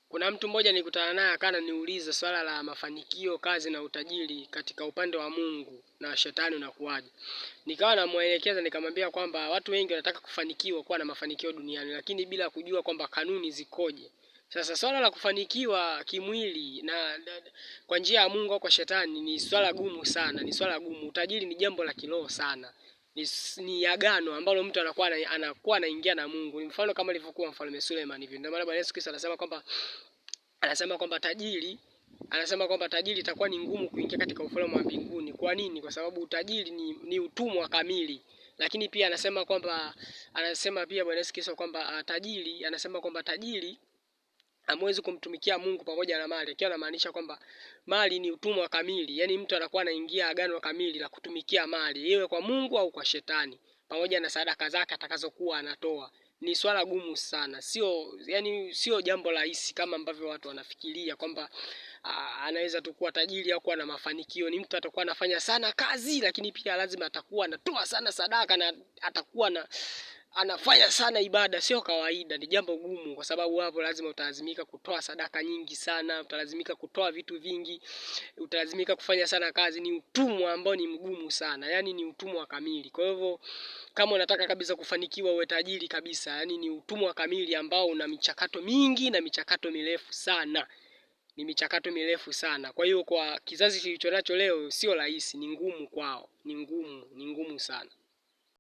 Kuna mtu mmoja nilikutana naye akana niuliza swala la mafanikio, kazi na utajiri katika upande wa Mungu na shetani unakuwaje. Nikawa namuelekeza nikamwambia kwamba watu wengi wanataka kufanikiwa, kuwa na mafanikio duniani, lakini bila kujua kwamba kanuni zikoje. Sasa swala la kufanikiwa kimwili na kwa njia ya Mungu au kwa shetani ni swala gumu sana, ni swala gumu. Utajiri ni jambo la kiroho sana. Ni agano ambalo mtu anakuwa anaingia na Mungu. Ni mfano kama alivyokuwa Mfalme Suleiman hivi. Ndio maana Bwana Yesu Kristo anasema kwamba tajiri itakuwa ni ngumu kuingia katika ufalme wa mbinguni. Kwa nini? Kwa sababu utajiri ni utumwa kamili. Lakini pia anasema pia Bwana Yesu Kristo kwamba tajiri hamwezi kumtumikia Mungu pamoja na mali. Akiwa anamaanisha kwamba mali ni utumwa kamili. Yaani mtu anakuwa anaingia agano kamili la kutumikia mali, iwe kwa Mungu au kwa shetani, pamoja na sadaka zake atakazokuwa anatoa. Ni swala gumu sana. Sio jambo rahisi kama ambavyo watu wanafikiria kwamba anaweza tu kuwa tajiri au kuwa na mafanikio. Ni mtu atakuwa anafanya sana kazi, lakini pia lazima atakuwa anatoa sana sadaka na atakuwa anafanya sana ibada. Sio kawaida, ni jambo gumu, kwa sababu hapo lazima utalazimika kutoa sadaka nyingi sana, utalazimika kutoa vitu vingi, utalazimika kufanya sana kazi. Ni utumwa ambao ni mgumu sana, yani ni utumwa kamili. Kwa hivyo kama unataka kabisa kufanikiwa uwe tajiri kabisa, yani ni utumwa kamili ambao una michakato mingi na michakato mirefu sana. Ni michakato mirefu sana. Kwa hiyo kwa kizazi kilicho nacho leo sio rahisi, ni ngumu kwao, ni ngumu sana.